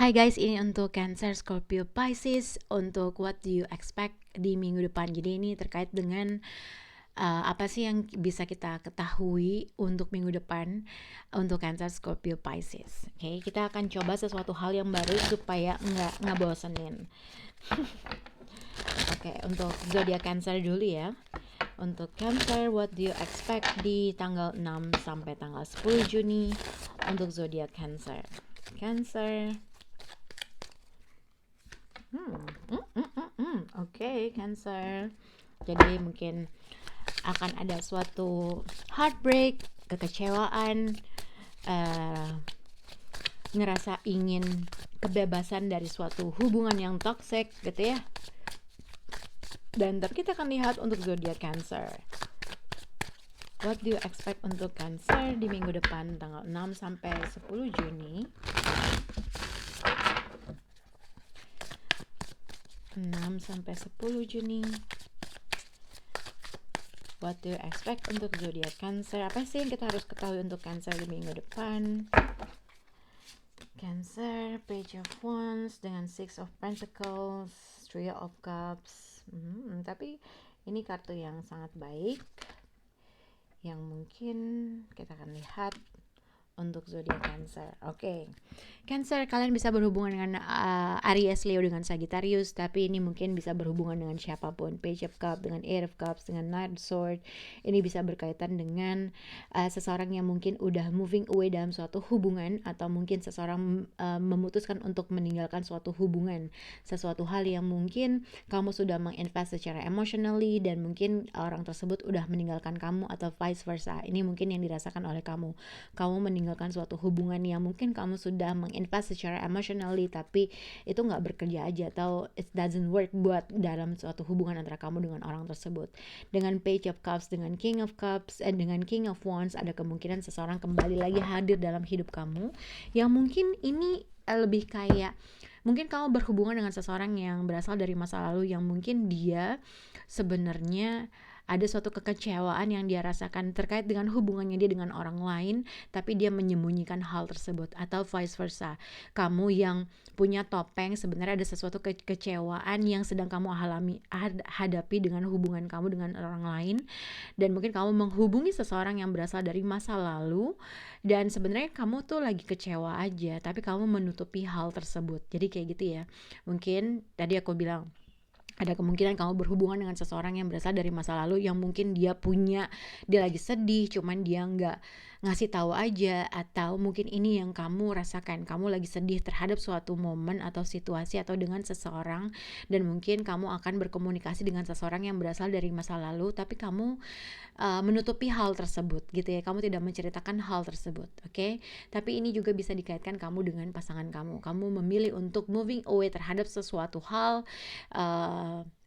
Hai guys, ini untuk Cancer, Scorpio, Pisces. Untuk what do you expect di minggu depan. Jadi ini terkait dengan apa sih yang bisa kita ketahui untuk minggu depan untuk Cancer, Scorpio, Pisces. Oke, kita akan coba sesuatu hal yang baru supaya nggak ngebosenin. Oke, untuk zodiak Cancer dulu ya. Untuk Cancer, what do you expect di tanggal 6 sampai tanggal 10 Juni untuk zodiak Cancer. Cancer. Oke, Cancer. Jadi mungkin akan ada suatu heartbreak, kekecewaan, ngerasa ingin kebebasan dari suatu hubungan yang toxic gitu ya. Dan kita akan lihat untuk zodiak Cancer. What do you expect untuk Cancer di minggu depan tanggal 6 sampai 10 Juni? 6 sampai 10 Juni. What do you expect untuk zodiak Cancer? Apa sih yang kita harus ketahui untuk Cancer di minggu depan? Cancer, Page of Wands dengan Six of Pentacles, Three of Cups. Tapi ini kartu yang sangat baik, yang mungkin kita akan lihat untuk zodiak Cancer. Oke. Cancer, kalian bisa berhubungan dengan Aries, Leo dengan Sagittarius, tapi ini mungkin bisa berhubungan dengan siapapun. Page of Cups dengan Eight of Cups dengan Knight of Swords. Ini bisa berkaitan dengan seseorang yang mungkin udah moving away dalam suatu hubungan, atau mungkin seseorang memutuskan untuk meninggalkan suatu hubungan, sesuatu hal yang mungkin kamu sudah menginvest secara emotionally dan mungkin orang tersebut udah meninggalkan kamu, atau vice versa. Ini mungkin yang dirasakan oleh kamu meninggalkan suatu hubungan yang mungkin kamu sudah menginvest secara emotionally, tapi itu nggak bekerja aja, atau it doesn't work buat dalam suatu hubungan antara kamu dengan orang tersebut. Dengan Page of Cups, dengan King of Cups, dengan King of Wands, ada kemungkinan seseorang kembali lagi hadir dalam hidup kamu, yang mungkin ini lebih kayak mungkin kamu berhubungan dengan seseorang yang berasal dari masa lalu, yang mungkin dia sebenarnya ada suatu kekecewaan yang dia rasakan terkait dengan hubungannya dia dengan orang lain, tapi dia menyembunyikan hal tersebut, atau vice versa. Kamu yang punya topeng, sebenarnya ada sesuatu kekecewaan yang sedang kamu hadapi dengan hubungan kamu dengan orang lain, dan mungkin kamu menghubungi seseorang yang berasal dari masa lalu, dan sebenarnya kamu tuh lagi kecewa aja, tapi kamu menutupi hal tersebut. Jadi kayak gitu ya. Mungkin tadi aku bilang ada kemungkinan kamu berhubungan dengan seseorang yang berasal dari masa lalu, yang mungkin dia lagi sedih, cuman dia nggak ngasih tahu aja, atau mungkin ini yang kamu rasakan, kamu lagi sedih terhadap suatu momen atau situasi atau dengan seseorang, dan mungkin kamu akan berkomunikasi dengan seseorang yang berasal dari masa lalu, tapi kamu menutupi hal tersebut gitu ya, kamu tidak menceritakan hal tersebut. Oke? Tapi ini juga bisa dikaitkan kamu dengan pasangan kamu memilih untuk moving away terhadap sesuatu hal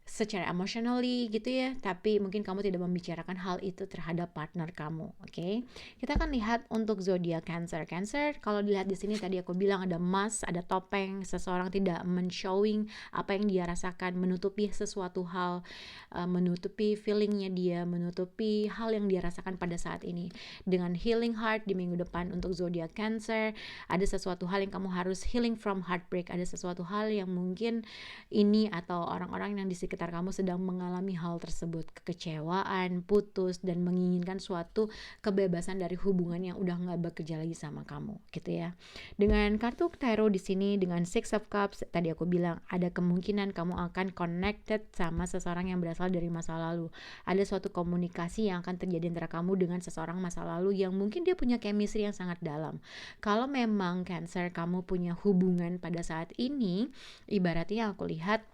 secara emotionally gitu ya, tapi mungkin kamu tidak membicarakan hal itu terhadap partner kamu. Oke? Kita akan lihat untuk zodiak Cancer. Cancer, kalau dilihat di sini tadi aku bilang ada mask, ada topeng, seseorang tidak men-showing apa yang dia rasakan, menutupi sesuatu hal, menutupi feelingnya dia, menutupi hal yang dia rasakan pada saat ini. Dengan healing heart di minggu depan untuk zodiak Cancer, ada sesuatu hal yang kamu harus healing from heartbreak, ada sesuatu hal yang mungkin ini atau orang-orang yang di sekitar kamu sedang mengalami hal tersebut, kekecewaan, putus, dan menginginkan suatu kebebasan dari hubungan yang udah nggak bekerja lagi sama kamu, gitu ya. Dengan kartu tarot di sini dengan Six of Cups, tadi aku bilang ada kemungkinan kamu akan connected sama seseorang yang berasal dari masa lalu. Ada suatu komunikasi yang akan terjadi antara kamu dengan seseorang masa lalu yang mungkin dia punya chemistry yang sangat dalam. Kalau memang Cancer kamu punya hubungan pada saat ini, ibaratnya aku lihat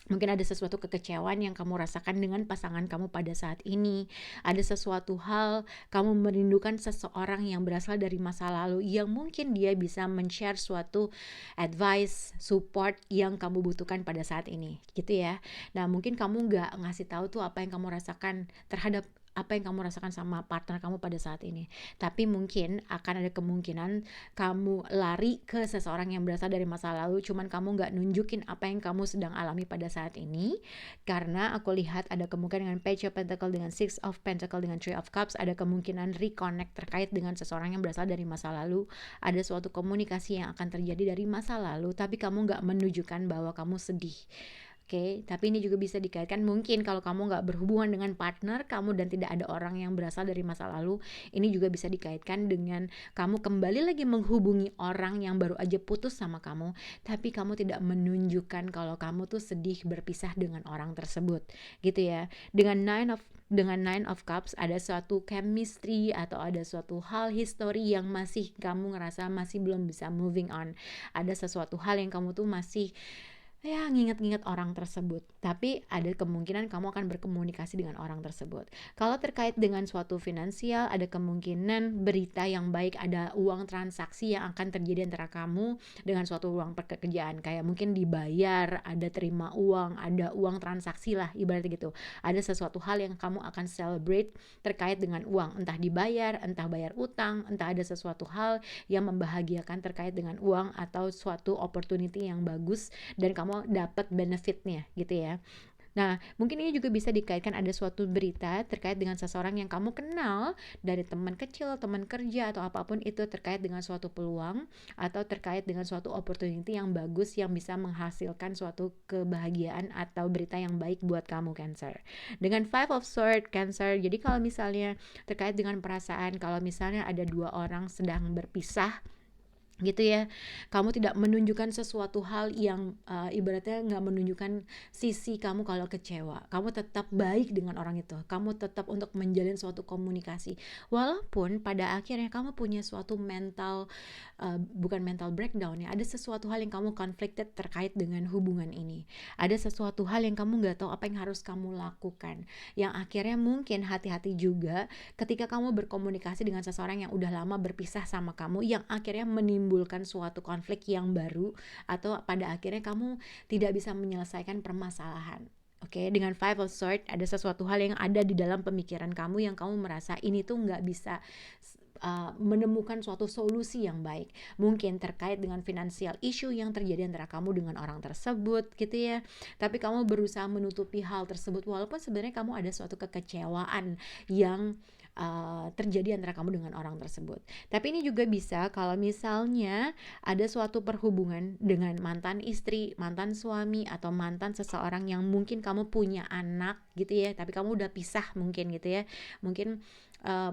mungkin ada sesuatu kekecewaan yang kamu rasakan dengan pasangan kamu pada saat ini. Ada sesuatu hal, kamu merindukan seseorang yang berasal dari masa lalu, yang mungkin dia bisa men-share suatu advice, support yang kamu butuhkan pada saat ini, gitu ya. Nah, mungkin kamu gak ngasih tahu tuh apa yang kamu rasakan terhadap apa yang kamu rasakan sama partner kamu pada saat ini. Tapi mungkin akan ada kemungkinan kamu lari ke seseorang yang berasal dari masa lalu, cuman kamu nggak nunjukin apa yang kamu sedang alami pada saat ini. Karena aku lihat ada kemungkinan dengan Page of Pentacle, dengan Six of Pentacle, dengan Three of Cups, ada kemungkinan reconnect terkait dengan seseorang yang berasal dari masa lalu. Ada suatu komunikasi yang akan terjadi dari masa lalu, tapi kamu nggak menunjukkan bahwa kamu sedih. Oke, tapi ini juga bisa dikaitkan mungkin kalau kamu nggak berhubungan dengan partner kamu dan tidak ada orang yang berasal dari masa lalu, ini juga bisa dikaitkan dengan kamu kembali lagi menghubungi orang yang baru aja putus sama kamu, tapi kamu tidak menunjukkan kalau kamu tuh sedih berpisah dengan orang tersebut, gitu ya. Dengan Nine of Cups ada suatu chemistry atau ada suatu hal history yang masih kamu ngerasa masih belum bisa moving on. Ada sesuatu hal yang kamu tuh masih nginget-nginget orang tersebut, tapi ada kemungkinan kamu akan berkomunikasi dengan orang tersebut. Kalau terkait dengan suatu finansial, ada kemungkinan berita yang baik, ada uang transaksi yang akan terjadi antara kamu dengan suatu uang pekerjaan, kayak mungkin dibayar, ada terima uang, ada uang transaksi lah ibaratnya gitu. Ada sesuatu hal yang kamu akan celebrate terkait dengan uang, entah dibayar, entah bayar utang, entah ada sesuatu hal yang membahagiakan terkait dengan uang atau suatu opportunity yang bagus dan kamu dapat benefitnya gitu ya. Nah, mungkin ini juga bisa dikaitkan ada suatu berita terkait dengan seseorang yang kamu kenal dari teman kecil, teman kerja, atau apapun itu terkait dengan suatu peluang atau terkait dengan suatu opportunity yang bagus yang bisa menghasilkan suatu kebahagiaan atau berita yang baik buat kamu Cancer. Dengan Five of Swords Cancer, jadi kalau misalnya terkait dengan perasaan, kalau misalnya ada dua orang sedang berpisah gitu ya, kamu tidak menunjukkan sesuatu hal yang ibaratnya nggak menunjukkan sisi kamu kalau kecewa, kamu tetap baik dengan orang itu, kamu tetap untuk menjalin suatu komunikasi walaupun pada akhirnya kamu punya suatu bukan mental breakdown ya, ada sesuatu hal yang kamu conflicted terkait dengan hubungan ini, ada sesuatu hal yang kamu nggak tahu apa yang harus kamu lakukan, yang akhirnya mungkin hati-hati juga ketika kamu berkomunikasi dengan seseorang yang udah lama berpisah sama kamu, yang akhirnya menimbulkan suatu konflik yang baru atau pada akhirnya kamu tidak bisa menyelesaikan permasalahan. Oke, dengan Five of Swords ada sesuatu hal yang ada di dalam pemikiran kamu yang kamu merasa ini tuh nggak bisa menemukan suatu solusi yang baik, mungkin terkait dengan finansial issue yang terjadi antara kamu dengan orang tersebut gitu ya, tapi kamu berusaha menutupi hal tersebut walaupun sebenarnya kamu ada suatu kekecewaan yang terjadi antara kamu dengan orang tersebut. Tapi ini juga bisa kalau misalnya ada suatu perhubungan dengan mantan istri, mantan suami, atau mantan seseorang yang mungkin kamu punya anak gitu ya, tapi kamu udah pisah mungkin gitu ya, mungkin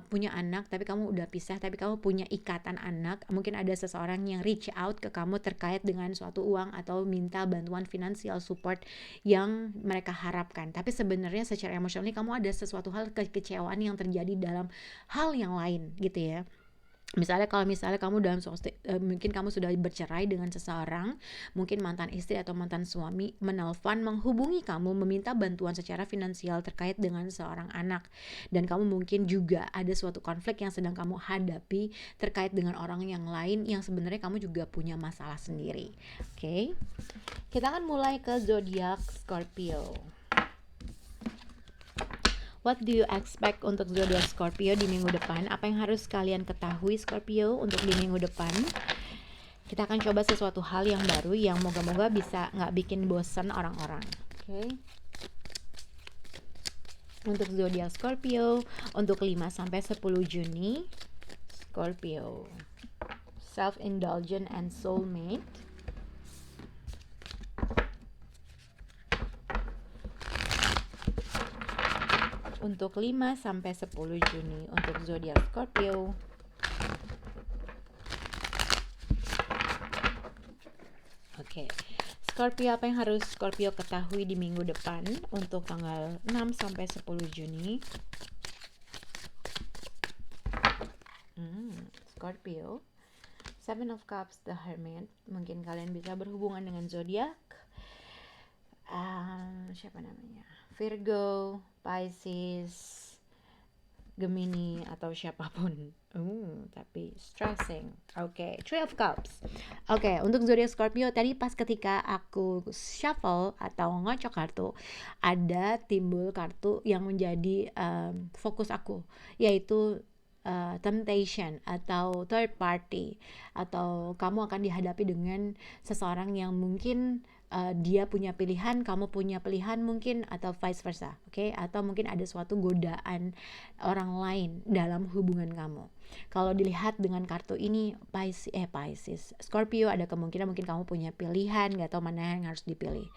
punya anak tapi kamu udah pisah, tapi kamu punya ikatan anak, mungkin ada seseorang yang reach out ke kamu terkait dengan suatu uang atau minta bantuan finansial support yang mereka harapkan, tapi sebenarnya secara emosional kamu ada sesuatu hal kekecewaan yang terjadi dalam hal yang lain gitu ya. Misalnya kalau kamu mungkin kamu sudah bercerai dengan seseorang, mungkin mantan istri atau mantan suami menelpon menghubungi kamu meminta bantuan secara finansial terkait dengan seorang anak, dan kamu mungkin juga ada suatu konflik yang sedang kamu hadapi terkait dengan orang yang lain yang sebenarnya kamu juga punya masalah sendiri. Oke. Kita akan mulai ke zodiak Scorpio. What do you expect untuk zodiak Scorpio di minggu depan? Apa yang harus kalian ketahui Scorpio untuk di minggu depan? Kita akan coba sesuatu hal yang baru yang moga-moga bisa nggak bikin bosan orang-orang. Oke. Untuk zodiak Scorpio untuk 5-10 Juni, Scorpio, self-indulgent and soulmate. Untuk 5-10 Juni untuk zodiak Scorpio. Oke. Scorpio, apa yang harus Scorpio ketahui di minggu depan untuk tanggal 6-10 Juni? Scorpio, Seven of Cups, The Hermit. Mungkin kalian bisa berhubungan dengan zodiak siapa namanya? Virgo, Pisces, Gemini atau siapapun. Tapi stressing. Oke, Three of Cups. Oke, untuk zodiak Scorpio tadi pas ketika aku shuffle atau ngocok kartu, ada timbul kartu yang menjadi fokus aku, yaitu temptation atau third party, atau kamu akan dihadapi dengan seseorang yang mungkin dia punya pilihan, kamu punya pilihan mungkin, atau vice versa, oke? Atau mungkin ada suatu godaan orang lain dalam hubungan kamu. Kalau dilihat dengan kartu ini, Pisces, Scorpio, ada kemungkinan mungkin kamu punya pilihan, gak tahu mana yang harus dipilih.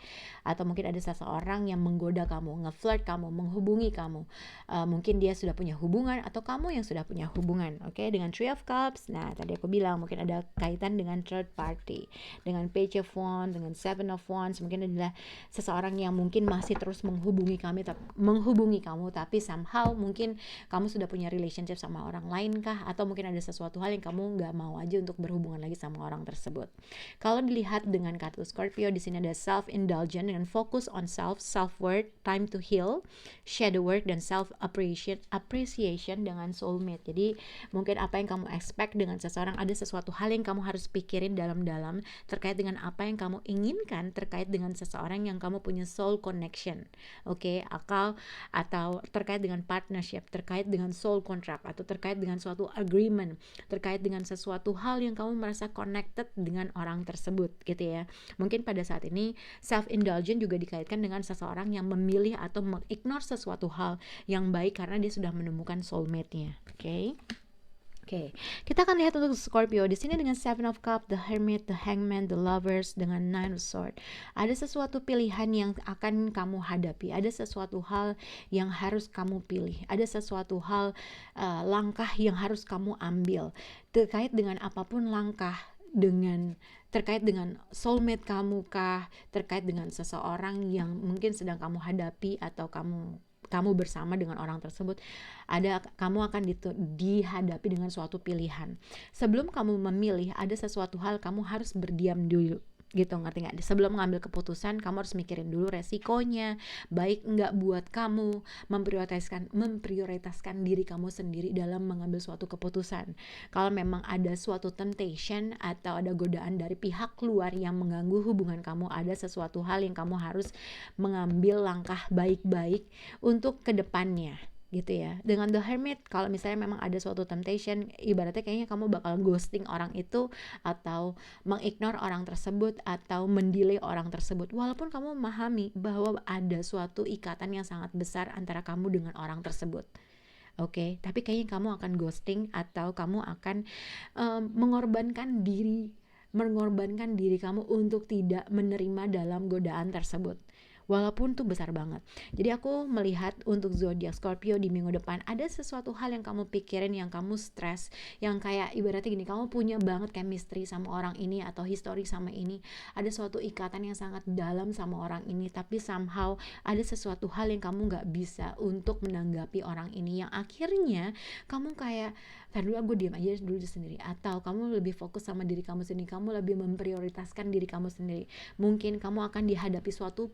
Atau mungkin ada seseorang yang menggoda kamu, nge-flirt kamu, menghubungi kamu. Mungkin dia sudah punya hubungan atau kamu yang sudah punya hubungan, oke? Dengan Three of Cups, nah tadi aku bilang mungkin ada kaitan dengan third party. Dengan Page of Wands, dengan Seven of Wands, mungkin adalah seseorang yang mungkin masih terus menghubungi kamu, tapi somehow mungkin kamu sudah punya relationship sama orang lain kah, atau mungkin ada sesuatu hal yang kamu nggak mau aja untuk berhubungan lagi sama orang tersebut. Kalau dilihat dengan kartu Scorpio, di sini ada self-indulgent dengan fokus on self-worth, time to heal, shadow work, dan self-appreciation dengan soulmate. Jadi mungkin apa yang kamu expect dengan seseorang, ada sesuatu hal yang kamu harus pikirin dalam-dalam terkait dengan apa yang kamu inginkan terkait dengan seseorang yang kamu punya soul connection, oke? Atau terkait dengan partnership, terkait dengan soul contract, atau terkait dengan suatu agreement, terkait dengan sesuatu hal yang kamu merasa connected dengan orang tersebut, gitu ya. Mungkin pada saat ini self-indulgent juga dikaitkan dengan seseorang yang memilih atau mengignore sesuatu hal yang baik karena dia sudah menemukan soulmate-nya, oke? Oke, kita akan lihat untuk Scorpio di sini dengan Seven of Cups, the Hermit, the Hangman, the Lovers, dengan Nine of Swords. Ada sesuatu pilihan yang akan kamu hadapi, ada sesuatu hal yang harus kamu pilih, ada sesuatu hal langkah yang harus kamu ambil terkait dengan apapun langkah, terkait dengan soulmate kamu kah, terkait dengan seseorang yang mungkin sedang kamu hadapi, atau kamu bersama dengan orang tersebut, kamu akan dihadapi dengan suatu pilihan. Sebelum kamu memilih, ada sesuatu hal kamu harus berdiam dulu, gitu, ngerti nggak? Sebelum mengambil keputusan, kamu harus mikirin dulu resikonya, baik nggak buat kamu, memprioritaskan diri kamu sendiri dalam mengambil suatu keputusan. Kalau memang ada suatu temptation atau ada godaan dari pihak luar yang mengganggu hubungan kamu, ada sesuatu hal yang kamu harus mengambil langkah baik-baik untuk kedepannya, gitu ya. Dengan the Hermit, kalau misalnya memang ada suatu temptation, ibaratnya kayaknya kamu bakal ghosting orang itu, atau mengignore orang tersebut, atau mendelay orang tersebut, walaupun kamu memahami bahwa ada suatu ikatan yang sangat besar antara kamu dengan orang tersebut, oke? Tapi kayaknya kamu akan ghosting, atau kamu akan mengorbankan diri kamu untuk tidak menerima dalam godaan tersebut, walaupun tuh besar banget. Jadi aku melihat untuk zodiak Scorpio di minggu depan, ada sesuatu hal yang kamu pikirin, yang kamu stres, yang kayak ibaratnya gini, kamu punya banget chemistry sama orang ini, atau history sama ini, ada suatu ikatan yang sangat dalam sama orang ini, tapi somehow ada sesuatu hal yang kamu gak bisa untuk menanggapi orang ini, yang akhirnya kamu kayak, dulu aku diam aja dulu sendiri, atau kamu lebih fokus sama diri kamu sendiri, kamu lebih memprioritaskan diri kamu sendiri. Mungkin kamu akan dihadapi suatu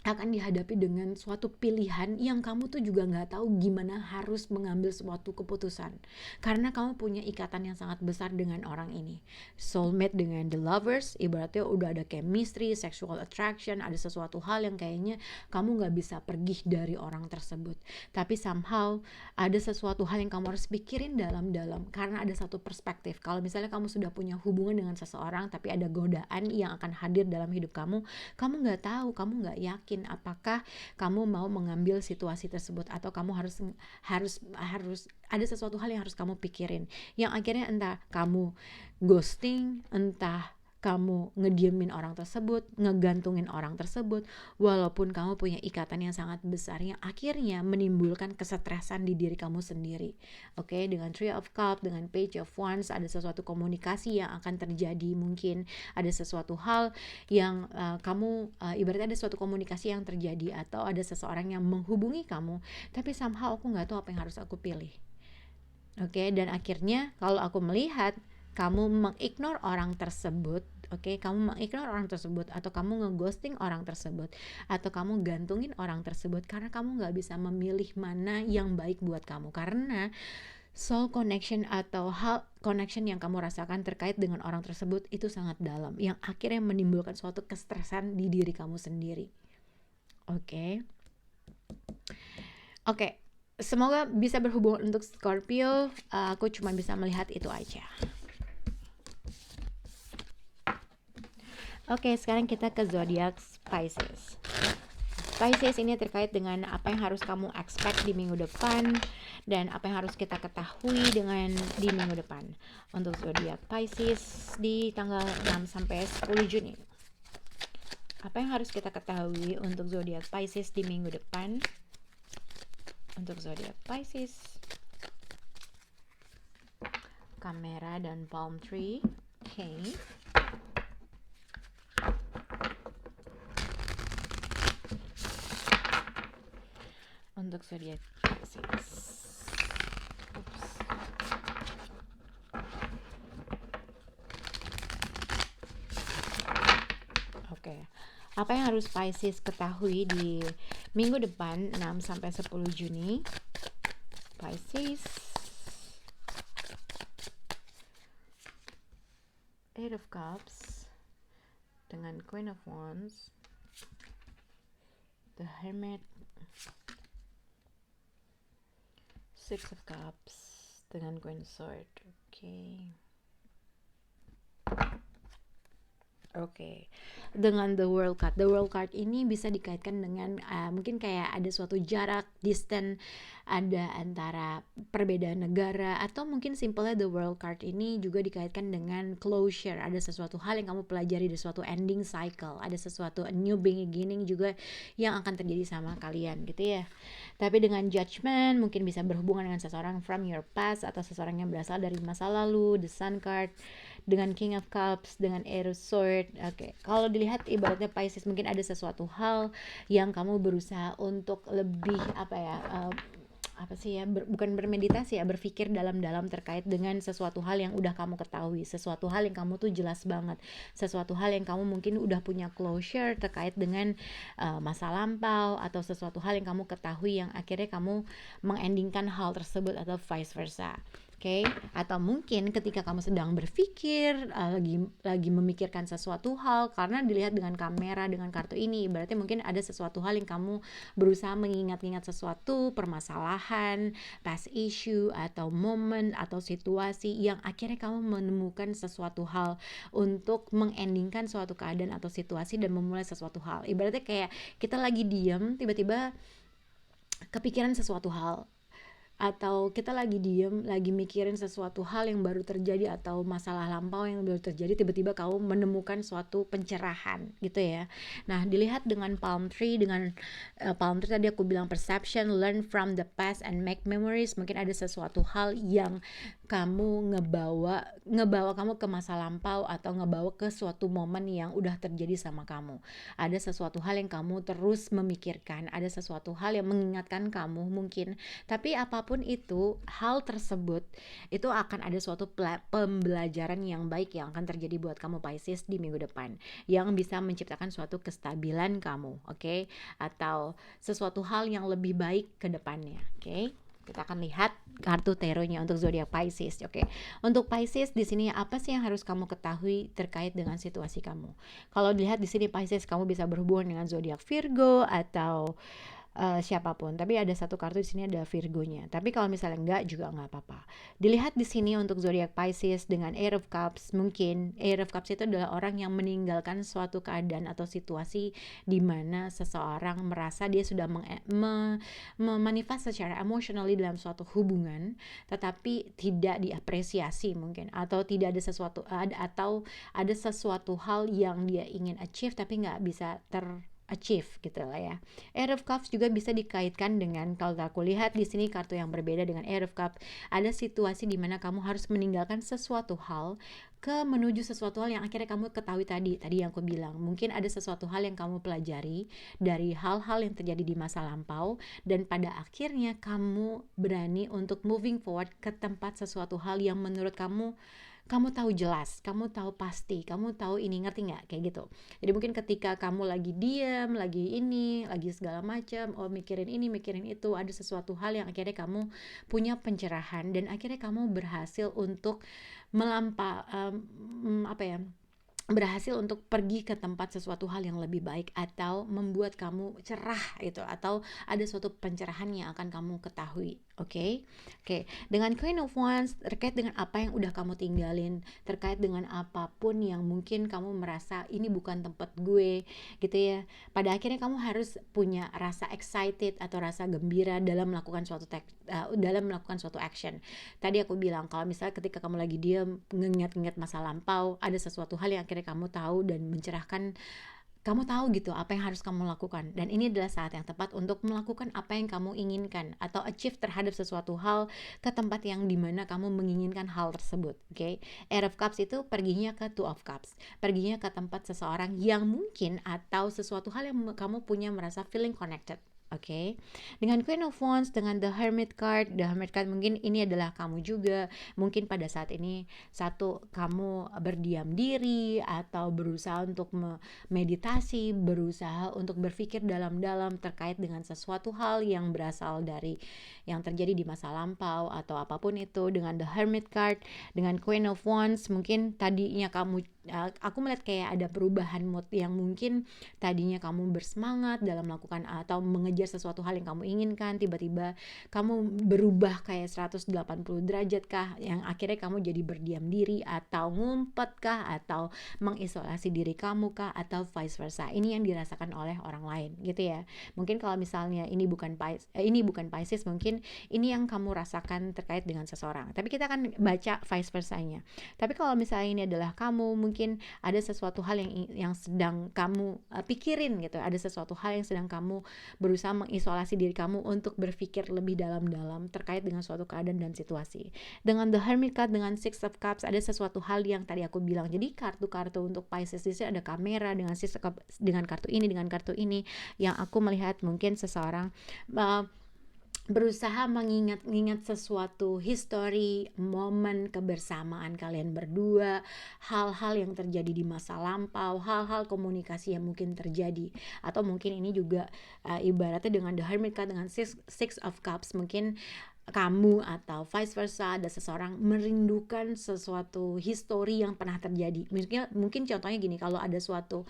akan dihadapi dengan suatu pilihan yang kamu tuh juga nggak tahu gimana harus mengambil suatu keputusan, karena kamu punya ikatan yang sangat besar dengan orang ini. Soulmate dengan the Lovers, ibaratnya udah ada chemistry, sexual attraction, ada sesuatu hal yang kayaknya kamu nggak bisa pergi dari orang tersebut. Tapi somehow ada sesuatu hal yang kamu harus pikirin dalam-dalam, karena ada satu perspektif. Kalau misalnya kamu sudah punya hubungan dengan seseorang, tapi ada godaan yang akan hadir dalam hidup kamu nggak tahu, kamu nggak yakin apakah kamu mau mengambil situasi tersebut, atau kamu harus ada sesuatu hal yang harus kamu pikirin, yang akhirnya entah kamu ghosting, entah kamu ngediemin orang tersebut, ngegantungin orang tersebut, walaupun kamu punya ikatan yang sangat besar yang akhirnya menimbulkan kesetresan di diri kamu sendiri. Oke, dengan Three of Cups, dengan Page of Wands, ada sesuatu komunikasi yang akan terjadi, mungkin ada sesuatu hal yang ibaratnya ada suatu komunikasi yang terjadi, atau ada seseorang yang menghubungi kamu, tapi somehow aku nggak tahu apa yang harus aku pilih. Oke, dan akhirnya kalau aku melihat kamu mengignore orang tersebut, oke? Kamu mengignore orang tersebut, atau kamu ngeghosting orang tersebut, atau kamu gantungin orang tersebut karena kamu nggak bisa memilih mana yang baik buat kamu. Karena soul connection atau hal connection yang kamu rasakan terkait dengan orang tersebut itu sangat dalam, yang akhirnya menimbulkan suatu kestresan di diri kamu sendiri. Oke. Semoga bisa berhubungan untuk Scorpio. Aku cuma bisa melihat itu aja. Sekarang kita ke zodiak Pisces. Pisces ini terkait dengan apa yang harus kamu expect di minggu depan dan apa yang harus kita ketahui di minggu depan untuk zodiak Pisces di tanggal 6 sampai 10 Juni. Apa yang harus kita ketahui untuk zodiak Pisces di minggu depan? Untuk zodiak Pisces, kamera dan palm tree. Untuk zodiak Pisces. Apa yang harus Pisces ketahui di minggu depan 6 sampai 10 Juni? Pisces, Eight of Cups dengan Queen of Wands, The Hermit, Six of Cups dengan Queen of Swords. Dengan the World card. The World card ini bisa dikaitkan dengan mungkin kayak ada suatu jarak, distance, ada antara perbedaan negara, atau mungkin simpelnya the World card ini juga dikaitkan dengan closure. Ada sesuatu hal yang kamu pelajari, ada suatu ending cycle, ada sesuatu new beginning juga yang akan terjadi sama kalian gitu ya. Tapi dengan Judgment mungkin bisa berhubungan dengan seseorang from your past atau seseorang yang berasal dari masa lalu. The Sun card dengan King of Cups, dengan Eight of Swords. Kalau dilihat ibaratnya Pisces mungkin ada sesuatu hal yang kamu berusaha untuk lebih bukan bermeditasi ya, berpikir dalam-dalam terkait dengan sesuatu hal yang udah kamu ketahui, sesuatu hal yang kamu tuh jelas banget, sesuatu hal yang kamu mungkin udah punya closure terkait dengan masa lampau, atau sesuatu hal yang kamu ketahui yang akhirnya kamu mengendingkan hal tersebut, atau vice versa. Atau mungkin ketika kamu sedang berpikir, lagi memikirkan sesuatu hal, karena dilihat dengan kamera, dengan kartu ini, berarti mungkin ada sesuatu hal yang kamu berusaha mengingat-ingat sesuatu permasalahan, past issue, atau momen, atau situasi yang akhirnya kamu menemukan sesuatu hal untuk mengendingkan suatu keadaan atau situasi dan memulai sesuatu hal. Ibaratnya kayak kita lagi diam, tiba-tiba kepikiran sesuatu hal, atau kita lagi diem, lagi mikirin sesuatu hal yang baru terjadi atau masalah lampau yang baru terjadi, tiba-tiba kamu menemukan suatu pencerahan gitu ya. Nah, dilihat dengan palm tree, palm tree tadi aku bilang perception, learn from the past and make memories. Mungkin ada sesuatu hal yang kamu ngebawa kamu ke masa lampau, atau ngebawa ke suatu momen yang udah terjadi sama kamu. Ada sesuatu hal yang kamu terus memikirkan, ada sesuatu hal yang mengingatkan kamu mungkin. Tapi apapun itu, hal tersebut itu akan ada suatu pembelajaran yang baik yang akan terjadi buat kamu Pisces di minggu depan, yang bisa menciptakan suatu kestabilan kamu, atau sesuatu hal yang lebih baik ke depannya. Kita akan lihat kartu taronya untuk zodiak Pisces. Untuk Pisces di sini apa sih yang harus kamu ketahui terkait dengan situasi kamu? Kalau dilihat di sini Pisces, kamu bisa berhubungan dengan zodiak Virgo atau siapapun, tapi ada satu kartu di sini ada Virgonya. Tapi kalau misalnya enggak juga nggak apa-apa. Dilihat di sini untuk zodiak Pisces dengan Eight of Cups, mungkin Eight of Cups itu adalah orang yang meninggalkan suatu keadaan atau situasi di mana seseorang merasa dia sudah memanifest secara emotionally dalam suatu hubungan, tetapi tidak diapresiasi mungkin, atau tidak ada sesuatu atau ada sesuatu hal yang dia ingin achieve tapi nggak bisa achieve gitu lah ya. Eight of Cups juga bisa dikaitkan dengan, kalau aku lihat di sini kartu yang berbeda dengan Eight of Cups, ada situasi di mana kamu harus meninggalkan sesuatu hal menuju sesuatu hal yang akhirnya kamu ketahui tadi yang aku bilang. Mungkin ada sesuatu hal yang kamu pelajari dari hal-hal yang terjadi di masa lampau, dan pada akhirnya kamu berani untuk moving forward ke tempat sesuatu hal yang menurut kamu kamu tahu jelas, kamu tahu pasti, kamu tahu ini, ngerti nggak kayak gitu. Jadi mungkin ketika kamu lagi diam, lagi ini, lagi segala macam, oh mikirin ini, mikirin itu, ada sesuatu hal yang akhirnya kamu punya pencerahan dan akhirnya kamu berhasil untuk apa ya, berhasil untuk pergi ke tempat sesuatu hal yang lebih baik atau membuat kamu cerah gitu, atau ada suatu pencerahan yang akan kamu ketahui. Oke. Dengan Queen of Wands, terkait dengan apa yang udah kamu tinggalin, terkait dengan apapun yang mungkin kamu merasa ini bukan tempat gue gitu ya, pada akhirnya kamu harus punya rasa excited atau rasa gembira dalam melakukan suatu action. Tadi aku bilang kalau misalnya ketika kamu lagi diam ngingat-ngingat masa lampau, ada sesuatu hal yang akhirnya kamu tahu dan mencerahkan, kamu tahu gitu apa yang harus kamu lakukan, dan ini adalah saat yang tepat untuk melakukan apa yang kamu inginkan atau achieve terhadap sesuatu hal ke tempat yang dimana kamu menginginkan hal tersebut. Eight of Cups itu perginya ke Two of Cups, perginya ke tempat seseorang yang mungkin atau sesuatu hal yang kamu punya merasa feeling connected. Dengan Queen of Wands, dengan The Hermit card mungkin ini adalah kamu juga. Mungkin pada saat ini kamu berdiam diri atau berusaha untuk meditasi, berusaha untuk berpikir dalam-dalam terkait dengan sesuatu hal yang berasal dari yang terjadi di masa lampau atau apapun itu. Dengan The Hermit card, dengan Queen of Wands, mungkin tadinya aku melihat kayak ada perubahan mood yang mungkin tadinya kamu bersemangat dalam melakukan atau mengejar sesuatu hal yang kamu inginkan, tiba-tiba kamu berubah kayak 180 derajat kah, yang akhirnya kamu jadi berdiam diri atau ngumpet kah, atau mengisolasi diri kamu kah, atau vice versa. Ini yang dirasakan oleh orang lain gitu ya. Mungkin kalau misalnya ini bukan Pisces, mungkin ini yang kamu rasakan terkait dengan seseorang, tapi kita akan baca vice versanya. Tapi kalau misalnya ini adalah kamu, mungkin ada sesuatu hal yang sedang kamu pikirin gitu, ada sesuatu hal yang sedang kamu berusaha mengisolasi diri kamu untuk berpikir lebih dalam-dalam terkait dengan suatu keadaan dan situasi. Dengan The Hermit card, dengan Six of Cups, ada sesuatu hal yang tadi aku bilang. Jadi kartu-kartu untuk Pisces di sini ada kamera, dengan Six of Cups, dengan kartu ini yang aku melihat mungkin seseorang berusaha mengingat sesuatu history, momen kebersamaan kalian berdua, hal-hal yang terjadi di masa lampau, hal-hal komunikasi yang mungkin terjadi. Atau mungkin ini juga ibaratnya dengan The Hermit card, dengan Six of Cups, mungkin kamu atau vice versa ada seseorang merindukan sesuatu histori yang pernah terjadi. Mungkin contohnya gini, kalau ada suatu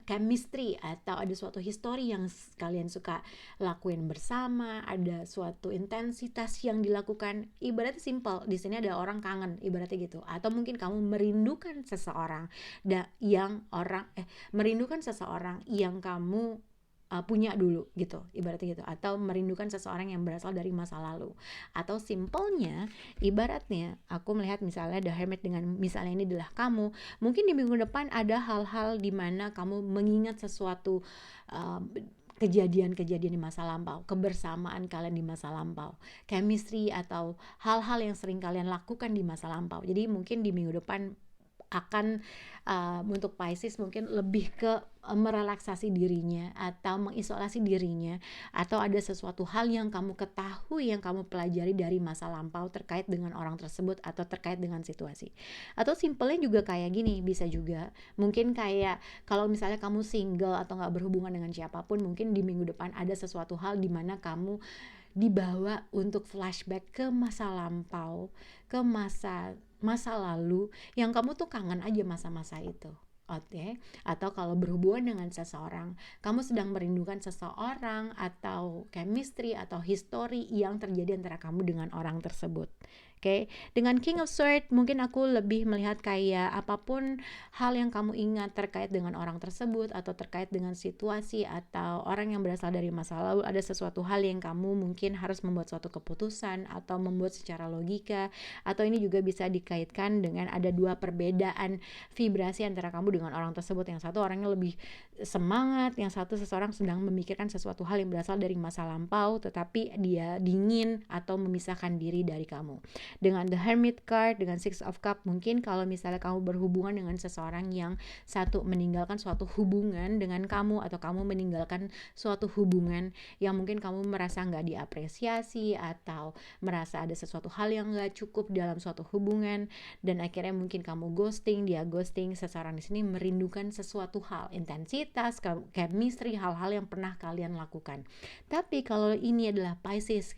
chemistry atau ada suatu histori yang kalian suka lakuin bersama, ada suatu intensitas yang dilakukan, ibaratnya simple, di sini ada orang kangen, ibaratnya gitu. Atau mungkin kamu merindukan seseorang yang kamu punya dulu gitu, ibaratnya gitu. Atau merindukan seseorang yang berasal dari masa lalu. Atau simpelnya, ibaratnya aku melihat misalnya The Hermit, dengan misalnya ini adalah kamu, mungkin di minggu depan ada hal-hal di mana kamu mengingat sesuatu kejadian-kejadian di masa lampau, kebersamaan kalian di masa lampau, chemistry atau hal-hal yang sering kalian lakukan di masa lampau. Jadi mungkin di minggu depan akan untuk Pisces mungkin lebih ke merelaksasi dirinya atau mengisolasi dirinya, atau ada sesuatu hal yang kamu ketahui, yang kamu pelajari dari masa lampau terkait dengan orang tersebut atau terkait dengan situasi. Atau simpelnya juga kayak gini, bisa juga mungkin kayak kalau misalnya kamu single atau gak berhubungan dengan siapapun, mungkin di minggu depan ada sesuatu hal di mana kamu dibawa untuk flashback ke masa lampau, ke masa lalu yang kamu tuh kangen aja masa-masa itu. Atau kalau berhubungan dengan seseorang, kamu sedang merindukan seseorang atau chemistry atau history yang terjadi antara kamu dengan orang tersebut. Dengan King of Swords, mungkin aku lebih melihat kayak apapun hal yang kamu ingat terkait dengan orang tersebut atau terkait dengan situasi atau orang yang berasal dari masa lalu, ada sesuatu hal yang kamu mungkin harus membuat suatu keputusan atau membuat secara logika. Atau ini juga bisa dikaitkan dengan ada dua perbedaan vibrasi antara kamu dengan orang tersebut. Yang satu orangnya lebih semangat, yang satu seseorang sedang memikirkan sesuatu hal yang berasal dari masa lampau tetapi dia dingin atau memisahkan diri dari kamu. Dengan the Hermit card, dengan Six of Cup, mungkin kalau misalnya kamu berhubungan dengan seseorang yang satu meninggalkan suatu hubungan dengan kamu, atau kamu meninggalkan suatu hubungan yang mungkin kamu merasa nggak diapresiasi, atau merasa ada sesuatu hal yang nggak cukup dalam suatu hubungan, dan akhirnya mungkin kamu ghosting, dia ghosting. Seseorang di sini merindukan sesuatu hal, intensitas, chemistry, hal-hal yang pernah kalian lakukan. Tapi kalau ini adalah Pisces,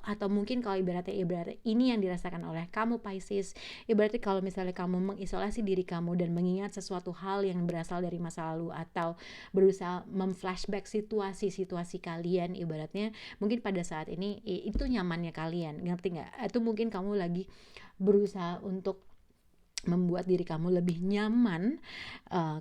atau mungkin kalau ibaratnya ini yang dirasakan oleh kamu Pisces, ibaratnya kalau misalnya kamu mengisolasi diri kamu dan mengingat sesuatu hal yang berasal dari masa lalu, atau berusaha memflashback situasi-situasi kalian, ibaratnya mungkin pada saat ini itu nyamannya kalian, ngerti nggak? Itu mungkin kamu lagi berusaha untuk membuat diri kamu lebih nyaman,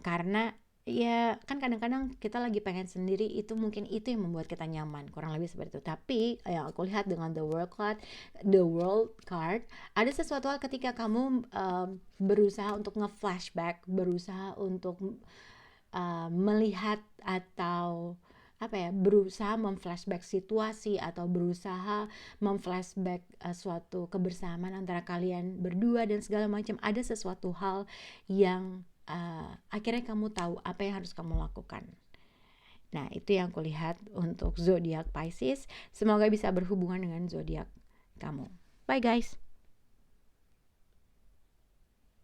karena ya kan kadang-kadang kita lagi pengen sendiri, itu mungkin itu yang membuat kita nyaman, kurang lebih seperti itu. Tapi yang aku lihat dengan the world card, ada sesuatu hal ketika kamu berusaha untuk nge-flashback, berusaha untuk melihat, atau berusaha memflashback situasi, atau berusaha memflashback suatu kebersamaan antara kalian berdua dan segala macam. Ada sesuatu hal yang akhirnya kamu tahu apa yang harus kamu lakukan. Nah, itu yang kulihat untuk zodiak Pisces. Semoga bisa berhubungan dengan zodiak kamu. Bye guys.